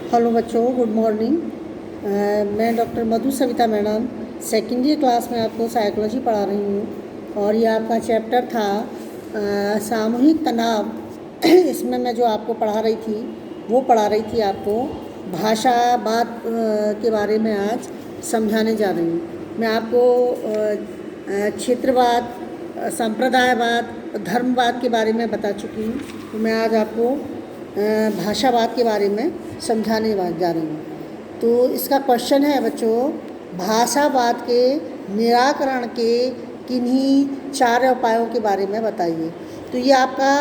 Hello बच्चों, good morning. मैं doctor Madhu Savita madam second year class में आपको साइकोलॉजी पढ़ा रही हूँ और ये आपका चैप्टर था सामूहिक तनाव। इसमें मैं जो आपको पढ़ा रही थी वो पढ़ा रही थी आपको भाषावाद के बारे में आज समझाने जा रही हूँ। मैं आपको क्षेत्रवाद, संप्रदायवाद, धर्मवाद के बारे में बता चुकी हूँ, तो मैं आज आपको भाषावाद के बारे में समझाने जा रही हूँ। तो इसका क्वेश्चन है बच्चों, भाषावाद के निराकरण के किन्हीं 4 उपायों के बारे में बताइए। तो ये आपका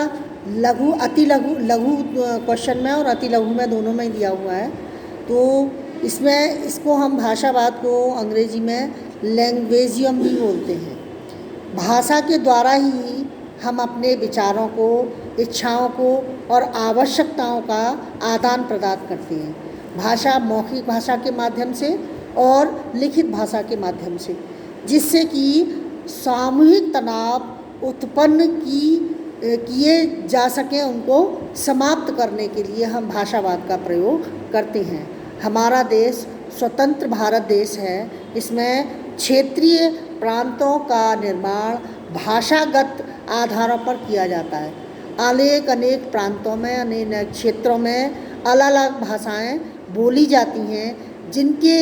लघु, अति लघु क्वेश्चन में और अति लघु में दोनों में दिया हुआ है। तो इसको हम भाषावाद को अंग्रेजी में लैंग्वेजियम भी बोलते हैं। भाषा के द्वारा ही हम अपने विचारों को, इच्छाओं को और आवश्यकताओं का आदान प्रदान करते हैं। भाषा मौखिक भाषा के माध्यम से और लिखित भाषा के माध्यम से, जिससे कि सामूहिक तनाव उत्पन्न किए जा सकें, उनको समाप्त करने के लिए हम भाषावाद का प्रयोग करते हैं। हमारा देश स्वतंत्र भारत देश है। इसमें क्षेत्रीय प्रांतों का निर्माण भाषागत आधारों पर किया जाता है। अनेक प्रांतों में, अनेक क्षेत्रों में अलग अलग भाषाएं बोली जाती हैं, जिनके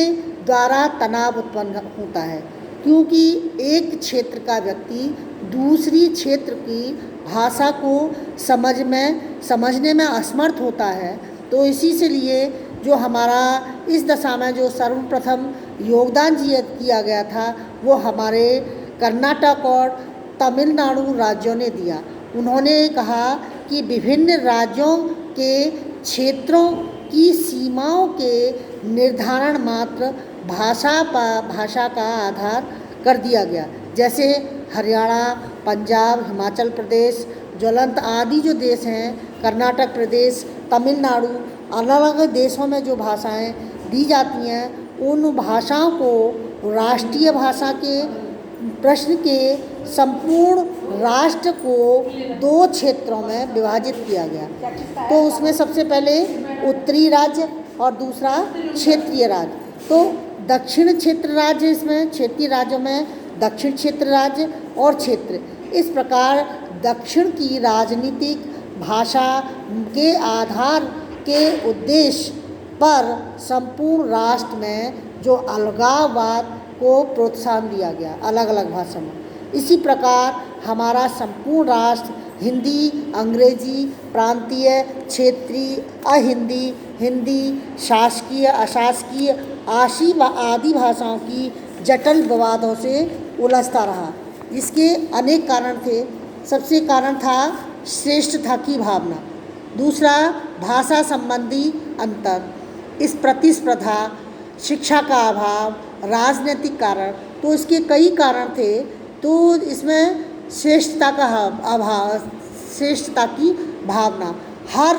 द्वारा तनाव उत्पन्न होता है, क्योंकि एक क्षेत्र का व्यक्ति दूसरी क्षेत्र की भाषा को समझने में असमर्थ होता है। तो इसी से लिए जो हमारा इस दशा में जो सर्वप्रथम योगदान किया गया था वो हमारे कर्नाटक और तमिलनाडु राज्यों ने दिया। उन्होंने कहा कि विभिन्न राज्यों के क्षेत्रों की सीमाओं के निर्धारण मात्र भाषा का आधार कर दिया गया। जैसे हरियाणा, पंजाब, हिमाचल प्रदेश, ज्वलंत आदि जो देश हैं, कर्नाटक प्रदेश, तमिलनाडु, अलग अलग देशों में जो भाषाएं दी जाती हैं, उन भाषाओं को राष्ट्रीय भाषा के प्रश्न के संपूर्ण राष्ट्र को 2 क्षेत्रों में विभाजित किया गया। तो उसमें सबसे पहले उत्तरी राज्य और दूसरा क्षेत्रीय राज्य। तो दक्षिण क्षेत्र राज्य, इसमें क्षेत्रीय राज्यों में दक्षिण क्षेत्र राज्य और क्षेत्र। इस प्रकार दक्षिण की राजनीतिक भाषा के आधार के उद्देश्य पर संपूर्ण राष्ट्र में जो अलगाववाद को प्रोत्साहन दिया गया अलग अलग भाषा में। इसी प्रकार हमारा संपूर्ण राष्ट्र हिंदी, अंग्रेजी, प्रांतीय, क्षेत्रीय, अहिंदी, हिंदी, शासकीय, अशासकीय, आशी व आदि भाषाओं की जटिल विवादों से उलझता रहा। इसके अनेक कारण थे। सबसे कारण था श्रेष्ठता की भावना। दूसरा, भाषा संबंधी अंतर, इस प्रतिस्पर्धा, शिक्षा का अभाव, राजनीतिक कारण। तो इसके कई कारण थे। तो इसमें श्रेष्ठता का अभाव, श्रेष्ठता की भावना, हर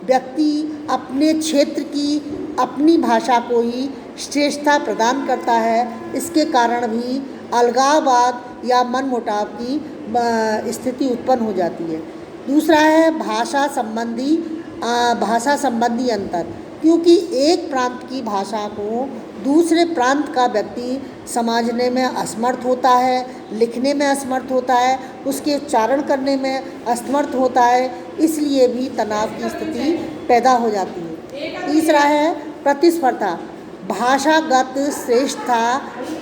व्यक्ति अपने क्षेत्र की अपनी भाषा को ही श्रेष्ठता प्रदान करता है। इसके कारण भी अलगाववाद या मनमुटाव की स्थिति उत्पन्न हो जाती है। दूसरा है भाषा संबंधी अंतर, क्योंकि एक प्रांत की भाषा को दूसरे प्रांत का व्यक्ति समझने में असमर्थ होता है, लिखने में असमर्थ होता है, उसके उच्चारण करने में असमर्थ होता है, इसलिए भी तनाव की स्थिति पैदा हो जाती है। तीसरा है प्रतिस्पर्धा, भाषागत श्रेष्ठता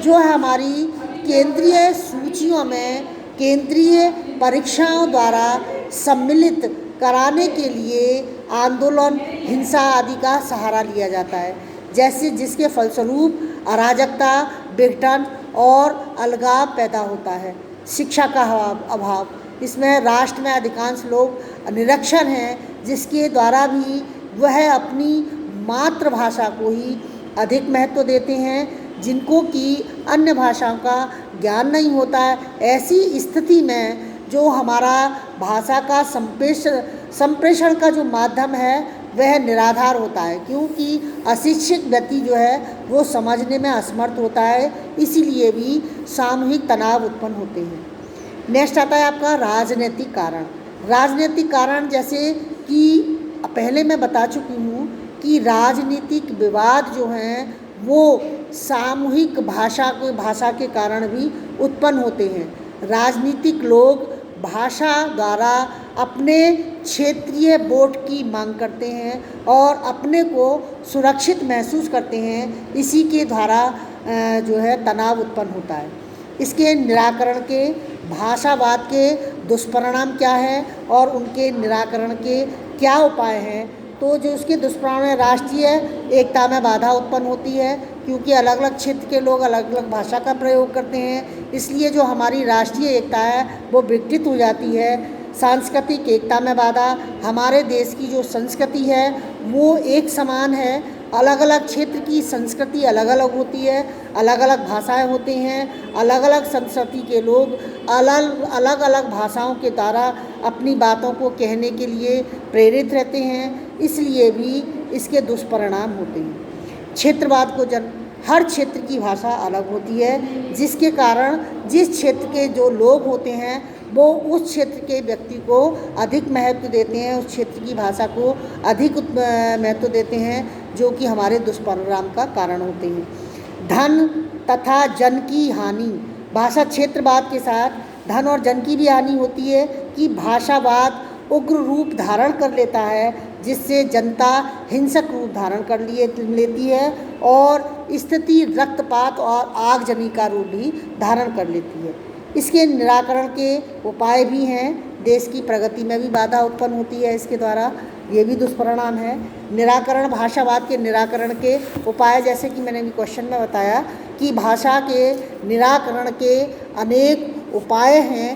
जो है हमारी केंद्रीय सूचियों में केंद्रीय परीक्षाओं द्वारा सम्मिलित कराने के लिए आंदोलन, हिंसा आदि का सहारा लिया जाता है, जैसे जिसके फलस्वरूप अराजकता, विघटन और अलगाव पैदा होता है। शिक्षा का अभाव, इसमें राष्ट्र में अधिकांश लोग निरक्षर हैं, जिसके द्वारा भी वह अपनी मातृभाषा को ही अधिक महत्व देते हैं, जिनको कि अन्य भाषाओं का ज्ञान नहीं होता है। ऐसी स्थिति में जो हमारा भाषा का संप्रेषण का जो माध्यम है वह निराधार होता है, क्योंकि अशिक्षित व्यक्ति जो है वो समझने में असमर्थ होता है, इसीलिए भी सामूहिक तनाव उत्पन्न होते हैं। नेक्स्ट आता है आपका राजनीतिक कारण। राजनीतिक कारण जैसे कि पहले मैं बता चुकी हूँ कि राजनीतिक विवाद जो हैं वो सामूहिक भाषा के कारण भी उत्पन्न होते हैं। राजनीतिक लोग भाषा द्वारा अपने क्षेत्रीय वोट की मांग करते हैं और अपने को सुरक्षित महसूस करते हैं। इसी के द्वारा जो है तनाव उत्पन्न होता है। इसके निराकरण के भाषावाद के दुष्परिणाम क्या है और उनके निराकरण के क्या उपाय हैं। तो जो उसके दुष्परिणाम है, राष्ट्रीय एकता में बाधा उत्पन्न होती है, क्योंकि अलग अलग क्षेत्र के लोग अलग अलग भाषा का प्रयोग करते हैं, इसलिए जो हमारी राष्ट्रीय एकता है वो विघटित हो जाती है। सांस्कृतिक एकता में बाधा, हमारे देश की जो संस्कृति है वो एक समान है, अलग अलग क्षेत्र की संस्कृति अलग अलग होती है, अलग अलग भाषाएं होती हैं, अलग अलग संस्कृति के लोग अलग अलग भाषाओं के द्वारा अपनी बातों को कहने के लिए प्रेरित रहते हैं, इसलिए भी इसके दुष्परिणाम होते हैं। क्षेत्रवाद को हर क्षेत्र की भाषा अलग होती है, जिसके कारण जिस क्षेत्र के जो लोग होते हैं वो उस क्षेत्र के व्यक्ति को अधिक महत्व देते हैं, उस क्षेत्र की भाषा को अधिक महत्व देते हैं, जो कि हमारे दुष्परिणाम का कारण होते हैं। धन तथा जन की हानि, भाषा क्षेत्रवाद के साथ धन और जन की भी हानि होती है कि भाषावाद उग्र रूप धारण कर लेता है, जिससे जनता हिंसक रूप धारण कर लेती है और स्थिति रक्तपात और आगजनी का रूप भी धारण कर लेती है। इसके निराकरण के उपाय भी हैं, देश की प्रगति में भी बाधा उत्पन्न होती है इसके द्वारा, ये भी दुष्परिणाम है। निराकरण, भाषावाद के निराकरण के उपाय, जैसे कि मैंने भी क्वेश्चन में बताया कि भाषा के निराकरण के अनेक उपाय हैं,